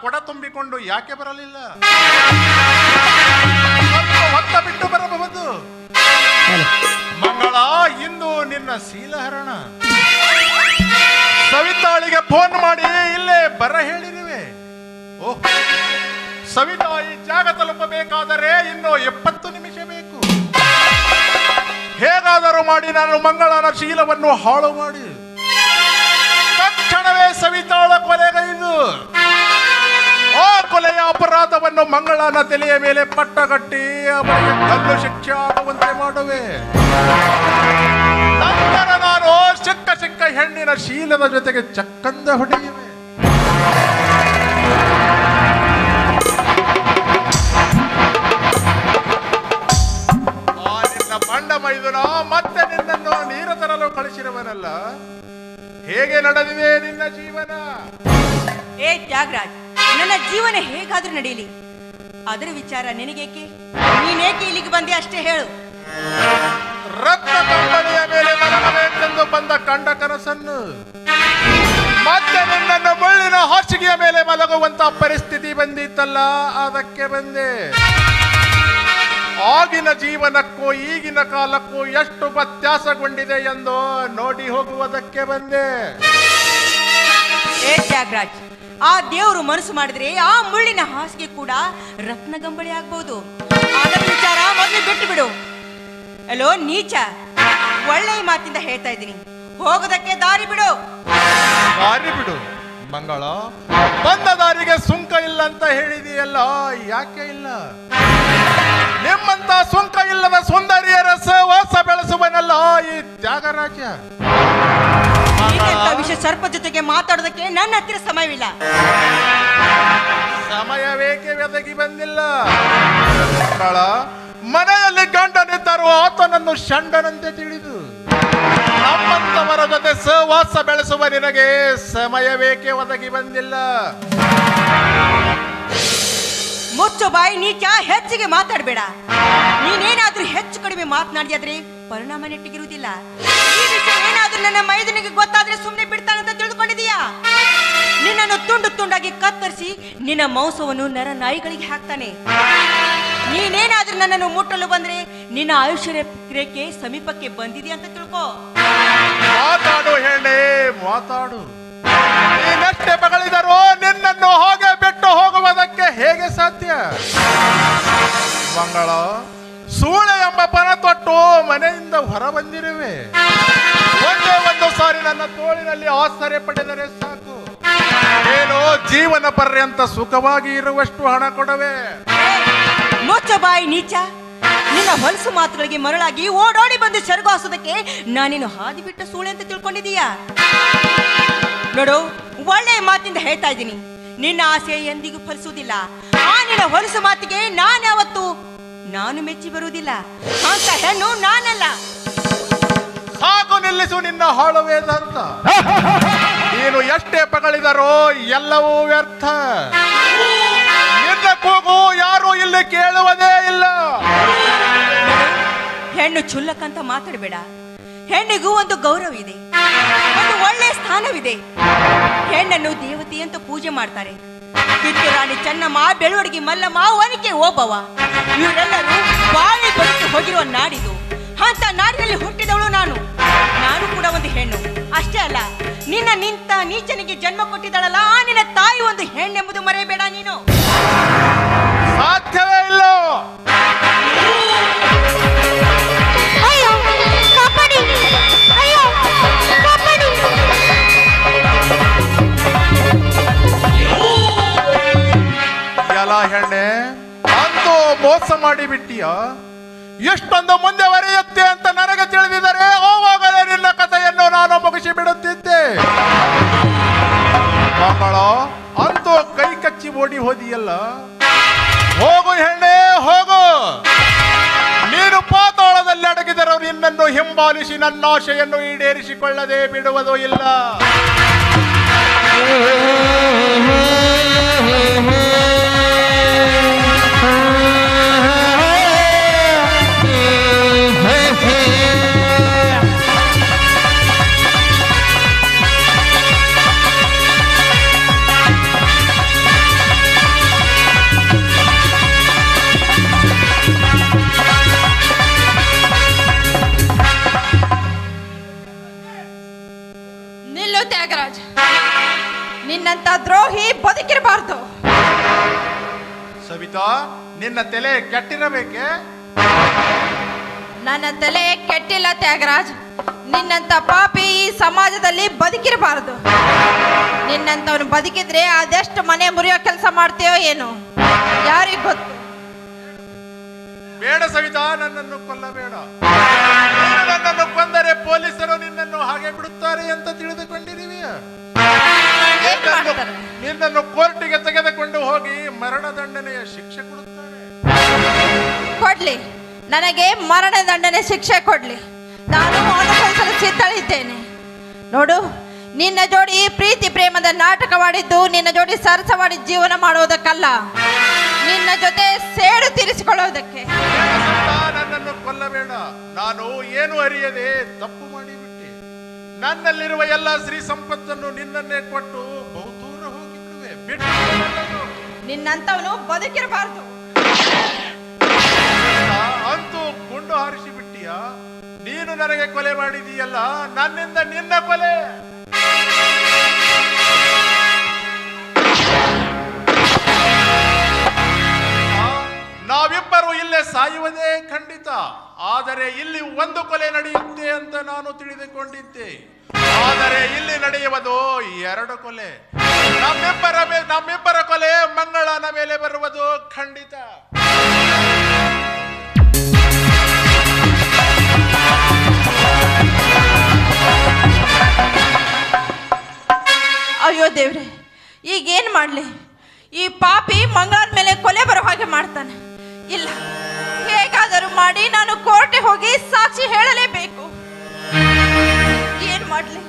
ಕೊಡ ತುಂಬಿಕೊಂಡು ಯಾಕೆ ಬರಲಿಲ್ಲ? ಹೊತ್ತ ಬಿಟ್ಟು ಬರಬಹುದು. ಮಂಗಳ, ಇಂದು ನಿನ್ನ ಶೀಲಹರಣ. ಸವಿತಾಳಿಗೆ ಫೋನ್ ಮಾಡಿ ಇಲ್ಲೇ ಬರ ಹೇಳಿರುವೆ. ಓಹ್, ಸವಿತಾ ಈ ಜಾಗ ತಲುಪಬೇಕಾದರೆ ಇನ್ನು 70 ನಿಮಿಷ ಬೇಕು. ಹೇಗಾದರೂ ಮಾಡಿ ನಾನು ಮಂಗಳನ ಶೀಲವನ್ನು ಹಾಳು ಮಾಡಿ ತಕ್ಷಣವೇ ಸವಿತಾಳ ಕೊಲೆಗೈದು ಆ ಕೊಲೆಯ ಅಪರಾಧವನ್ನು ಮಂಗಳನ ತಲೆಯ ಮೇಲೆ ಪಟ್ಟಗಟ್ಟಿ ಅವರಿಗೆ ಗಲ್ಲು ಶಿಕ್ಷೆ ಆಗುವಂತೆ ಮಾಡುವೆ. ನಂತರ ನಾನು ಸಿಕ್ಕ ಹೆಣ್ಣಿನ ಶೀಲದ ಜೊತೆಗೆ ಚಕ್ಕಂದ ಹೊಡೆಯುವೆ. ಬಂಡ ಮೈದುನ ಮತ್ತೆ ನಿನ್ನನ್ನು ನೀರು ತರಲು ಕಳಿಸಿರುವನಲ್ಲ. ಹೇಗೆ ನಡೆದಿದೆ ನಿನ್ನ ಜೀವನ? ಏ ತ್ಯಾಗರಾಜ್, ನನ್ನ ಜೀವನ ಹೇಗಾದ್ರೂ ನಡೆಯಲಿ, ಅದರ ವಿಚಾರ ನಿನಗೇಕೆ? ನೀನೇಕೆ ಇಲ್ಲಿಗೆ ಬಂದೆ ಅಷ್ಟೇ ಹೇಳು. ರತ್ನ ಕಂಬಳಿಯ ಮೇಲೆ ಮಲಗಬೇಕೆಂದು ಬಂದ ಕಂಡ ಕನಸನ್ನು ಮತ್ತೆ ನಿನ್ನನ್ನು ಮುಳ್ಳಿನ ಹಾಸಿಗೆಯ ಮೇಲೆ ಮಲಗುವಂತ ಪರಿಸ್ಥಿತಿ ಬಂದಿತ್ತಲ್ಲ, ಅದಕ್ಕೆ ಬಂದೆ. ಆಗಿನ ಜೀವನಕ್ಕೂ ಈಗಿನ ಕಾಲಕ್ಕೂ ಎಷ್ಟು ವ್ಯತ್ಯಾಸಗೊಂಡಿದೆ ಎಂದು ನೋಡಿ ಹೋಗುವುದಕ್ಕೆ ಬಂದೆ. ಏ ತ್ಯಾಗರಾಜ್, ಆ ದೇವರು ಮನಸ್ಸು ಮಾಡಿದ್ರೆ ಆ ಮುಳ್ಳಿನ ಹಾಸಿಗೆ ಕೂಡ ರತ್ನಗಂಬಳಿ ಆಗ್ಬಹುದು. ಅದರ ವಿಚಾರ ಮೊದಲು ಬಿಟ್ಟು ಬಿಡು. ಅಲೋ ನೀಚ, ಒಳ್ಳೆಯ ಮಾತಿಂದ ಹೇಳ್ತಾ ಇದ್ದೀನಿ, ಹೋಗೋದಕ್ಕೆ ದಾರಿ ಬಿಡು. ದಾರಿ ಬಿಡು ಮಂಗಳ, ಬಂದ ದಾರಿಗೆ ಸುಂಕ ಇಲ್ಲ ಅಂತ ಹೇಳಿದೆಯಲ್ಲ, ಯಾಕೆ ಇಲ್ಲ? ನಿಮ್ಮಂತ ಸುಂಕ ಇಲ್ಲದ ಸುಂದರಿಯರ ಸಹವಾಸ ಬೆಳೆಸುವನಲ್ಲ ಈ ತ್ಯಾಗರಾಜ. ವಿಷಯ ಸರ್ಪ ಜೊತೆಗೆ ಮಾತಾಡೋದಕ್ಕೆ ನನ್ನ ಹತ್ತಿರ ಸಮಯವಿಲ್ಲ. ಸಮಯವೇಕೆ ಒದಗಿ ಬಂದಿಲ್ಲ ಮಂಗಳ? ಮನೆಯಲ್ಲಿ ಗಂಡನಿದ್ದರೂ ಆತನನ್ನು ಷಂಡನಂತೆ ತಿಳಿದು ನಮ್ಮಂತವರ ಜೊತೆ ಸಹವಾಸ ಬೆಳೆಸುವ ನಿನಗೆ ಸಮಯವೇಕೆ ಒದಗಿ ಬಂದಿಲ್ಲ? ಮುಚ್ಚು ಬಾಯಿ ನೀಚ, ಹೆಚ್ಚಿಗೆ ಮಾತಾಡಬೇಡ. ನೀನೇನಾದ್ರೂ ಹೆಚ್ಚು ಕಡಿಮೆ ಮಾತನಾಡಿದ್ರೆ ಪರಿಣಾಮ ನೆಟ್ಟಿಗಿರುವುದಿಲ್ಲ. ಈ ವಿಷಯ ಏನಾದ್ರೂ ನನ್ನ ಮೈದನಿಗೆ ಗೊತ್ತಾದ್ರೆ ಸುಮ್ಮನೆ ಬಿಡ್ತಾನಂತ ತಿಳಿದುಕೊಂಡಿದೀಯಾ? ನಿನ್ನನ್ನು ತುಂಡು ತುಂಡಾಗಿ ಕತ್ತರಿಸಿ ನಿನ್ನ ಮಾಂಸವನ್ನು ನರ ನಾಯಿಗಳಿಗೆ ಹಾಕ್ತಾನೆ. ನೀನೇನಾದ್ರೂ ನನ್ನನ್ನು ಮುಟ್ಟಲು ಬಂದ್ರೆ ನಿನ್ನ ಆಯುಷ್ಯ ರೇಖೆ ಸಮೀಪಕ್ಕೆ ಬಂದಿದೆ ಅಂತ ತಿಳ್ಕೋ. ಮಾತಾಡು ಹೇಳಿ, ಮಾತಾಡು. ನೀನಷ್ಟೇ ಬಗಳಿದರೂ ನಿನ್ನನ್ನು ಹಾಗೆ ಬಿಟ್ಟು ಹೋಗುವುದಕ್ಕೆ ಹೇಗೆ ಸಾಧ್ಯ? ಮಂಗಳ, ಸೂಳೆ ಎಂಬ ಪರ ತೊಟ್ಟು ಮನೆಯಿಂದ ಹೊರ ಬಂದಿರುವೆ. ಒಂದೇ ಒಂದು ಸಾರಿ ನನ್ನ ತೋಳಿನಲ್ಲಿ ಆಶ್ಚರ್ಯ ಪಡೆದರೆ ಸಾಕು, ಏನೋ ಜೀವನ ಪರ್ಯಂತ ಸುಖವಾಗಿ ಇರುವಷ್ಟು ಹಣ ಕೊಡವೆ. ಮುಚ್ಚ ಬಾಯಿ ನೀಚ, ನಿನ್ನ ಹೊಲಸು ಮಾತುಗಳಿಗೆ ಮರಳಾಗಿ ಓಡೋಡಿ ಬಂದು ಸೆರಗು ಹಾಸೋದಕ್ಕೆ ನಾನೇನು ಹಾದಿ ಬಿಟ್ಟ ಸೂಳೆ ಅಂತ ತಿಳ್ಕೊಂಡಿದೀಯಾ? ನೋಡು, ಒಳ್ಳೆಯ ಮಾತಿಂದ ಹೇಳ್ತಾ ಇದ್ದೀನಿ, ನಿನ್ನ ಆಸೆ ಎಂದಿಗೂ ಫಲಿಸುವುದಿಲ್ಲ. ಆ ನಿನ್ನ ಹೊಲಸು ಮಾತಿಗೆ ನಾನು ಮೆಚ್ಚಿ ಬರುವುದಿಲ್ಲ. ಅಂತ ಹೆಣ್ಣು ನಾನಲ್ಲ. ಸಾಕು, ನಿಲ್ಲಿಸು ನಿನ್ನ ಹಾಳು ವೇದಾಂತ. ನೀನು ಎಷ್ಟೇ ಪಗಳಿದರೋ ಎಲ್ಲವೂ ವ್ಯರ್ಥ. ನಿನ್ನ ಕೂಗು ಯಾರು ಇಲ್ಲಿ ಕೇಳುವುದೇ ಇಲ್ಲ. ಹೆಣ್ಣು ಚುಲ್ಲಕಂತ ಮಾತಾಡಬೇಡ. ಹೆಣ್ಣಿಗೂ ಒಂದು ಗೌರವ ಇದೆ, ಒಂದು ಒಳ್ಳೆಯ ಸ್ಥಾನವಿದೆ. ಹೆಣ್ಣನ್ನು ದೇವತೆ ಅಂತ ಪೂಜೆ ಮಾಡ್ತಾರೆ. ಕಿತ್ತೂರಾಣಿ ಚೆನ್ನಮ್ಮ, ಬೆಳವಡಿಗೆ ಮಲ್ಲಮ್ಮ, ಒನಕೆ ಓಬವ್ವ ಇವರೆಲ್ಲರೂ ಬಾಳಿ ಬದುಕಿ ಹೋಗಿರುವ ನಾಡಿದು. ಅಂತ ನಾಡಿನಲ್ಲಿ ಹುಟ್ಟಿದವಳು ನಾನು ಕೂಡ ಒಂದು ಹೆಣ್ಣು. ಅಷ್ಟೇ ಅಲ್ಲ, ನಿಂತ ನೀಚನಿಗೆ ಜನ್ಮ ಕೊಟ್ಟಿದ್ದಾಳಲ್ಲ ಆ ನಿನ್ನ ತಾಯಿ ಒಂದು ಹೆಣ್ಣೆಂಬುದು ಮರೆಯಬೇಡ ನೀನು. ಸಾಧ್ಯವೇ ಇಲ್ಲ. ಎಲ್ಲ ಹೆಣ್ಣೆ, ಅಂತೂ ಮೋಸ ಮಾಡಿಬಿಟ್ಟಿಯ. ಎಷ್ಟೊಂದು ಮುಂದೆ ಬರೆಯುತ್ತೆ ಅಂತ ನನಗೆ ತಿಳಿದಿದ್ದಾರೆ ಆವಾಗಲೇ ನಿನ್ನ ಕಥೆಯನ್ನು ನಾನು ಮುಗಿಸಿ ಬಿಡುತ್ತಿದ್ದೆ. ಮಕ್ಕಳ, ಅಂತೂ ಕೈ ಕಚ್ಚಿ ಓಡಿ ಹೋದಿಯಲ್ಲ. ಹೋಗು ಹೆಣ್ಣೆ, ಹೋಗು. ನೀನು ಪಾತಾಳದಲ್ಲಿ ಅಡಗಿದರೂ ನಿನ್ನನ್ನು ಹಿಂಬಾಲಿಸಿ ನನ್ನ ಆಶೆಯನ್ನು ಈಡೇರಿಸಿಕೊಳ್ಳದೆ ಬಿಡುವುದೂ ಇಲ್ಲ. ನಿಲ್ಲು ತ್ಯಾಗರಾಜ್, ನಿನ್ನಂತ ದ್ರೋಹಿ ಬದುಕಿರಬಾರ್ದು. ಸವಿತಾ, ನಿನ್ನ ತಲೆ ಕೆಟ್ಟಿರಬೇಕೆ? ನನ್ನ ತಲೆ ಕೆಟ್ಟಿಲ್ಲ ತ್ಯಾಗರಾಜ್. ನಿನ್ನಂತ ಪಾಪಿ ಈ ಸಮಾಜದಲ್ಲಿ ಬದುಕಿರಬಾರದು. ನಿನ್ನಂತವನು ಬದುಕಿದ್ರೆ ಅದೆಷ್ಟು ಮನೆ ಮುರಿಯೋ ಕೆಲಸ ಮಾಡ್ತೀಯೋ ಏನು, ಯಾರಿಗ್ ಗೊತ್ತು. ಬೇಡ ಸವಿತಾ, ನನ್ನನ್ನು ಕೊಲ್ಲಬೇಡ. ನನ್ನನ್ನು ಕೊಂದರೆ ಪೊಲೀಸರು ನಿನ್ನನ್ನು ಹಾಗೆ ಬಿಡುತ್ತಾರೆ ಅಂತ ತಿಳಿದುಕೊಂಡಿರುವೆಯ? ನಿನ್ನನ್ನು ಕೋರ್ಟಿಗೆ ತೆಗೆದುಕೊಂಡು ಹೋಗಿ ಮರಣದಂಡನೆಯ ಶಿಕ್ಷೆ ಕೊಡುತ್ತಾರೆ. ಕೊಡ್ಲಿ, ನನಗೆ ಮರಣದಂಡನೆ ಶಿಕ್ಷೆ ಕೊಡ್ಲಿ, ನಾನು ಅನುಭವಿಸಲು ಸಿದ್ಧಳಿದ್ದೇನೆ. ನೋಡು, ನಿನ್ನ ಜೋಡಿ ಪ್ರೀತಿ ಪ್ರೇಮದ ನಾಟಕವಾಡಿದ್ದು ನಿನ್ನ ಜೋಡಿ ಸರಸವಾಡಿ ಜೀವನ ಮಾಡುವುದಕ್ಕಲ್ಲ, ನಿನ್ನ ಜೊತೆ ಸೇಡು ತೀರಿಸಿಕೊಳ್ಳುವುದಕ್ಕೆ. ನನ್ನನ್ನು ಕೊಲ್ಲಬೇಡ. ನಾನು ಏನು ಅರಿಯದೆ ತಪ್ಪು ಮಾಡಿಬಿಟ್ಟೆ. ನನ್ನಲ್ಲಿರುವ ಎಲ್ಲ ಶ್ರೀ ಸಂಪತ್ತನ್ನು ನಿನ್ನನ್ನೇ ಕೊಟ್ಟು ಬಹುದೂರ ಹೋಗಿ ಬಿಡುವೆ. ಬಿಟ್ಟು ನಿನ್ನಂತವನು ಬದುಕಿರಬಾರದು. ಅಂತೂ ಗುಂಡು ಹಾರಿಸಿ ಬಿಟ್ಟಿಯ. ನೀನು ನನಗೆ ಕೊಲೆ ಮಾಡಿದೀಯಲ್ಲ, ನನ್ನಿಂದ ನಿನ್ನ ಕೊಲೆ. ನಾವಿಬ್ಬರು ಇಲ್ಲೇ ಸಾಯುವುದೇ ಖಂಡಿತ. ಆದರೆ ಇಲ್ಲಿ ಒಂದು ಕೊಲೆ ನಡೆಯುತ್ತೆ ಅಂತ ನಾನು ತಿಳಿದುಕೊಂಡಿದ್ದೆ. ಆದರೆ ಇಲ್ಲಿ ನಡೆಯುವುದು 2 ಕೊಲೆ. ನಮ್ಮಿಬ್ಬರ ಕೊಲೆ ಮಂಗಳನ ಮೇಲೆ ಬರುವುದು ಖಂಡಿತ. ಅಯ್ಯೋ ದೇವ್ರೆ, ಈಗೇನ್ ಮಾಡ್ಲಿ? ಈ ಪಾಪಿ ಮಂಗಳನ ಮೇಲೆ ಕೊಲೆ ಬರೋ ಹಾಗೆ ಮಾಡ್ತಾನೆ. ಇಲ್ಲ, ಹೇಗಾದರೂ ಮಾಡಿ ನಾನು ಕೋರ್ಟ್ಗೆ ಹೋಗಿ ಸಾಕ್ಷಿ ಹೇಳಲೇಬೇಕು. ಏನ್ ಮಾಡ್ಲಿ?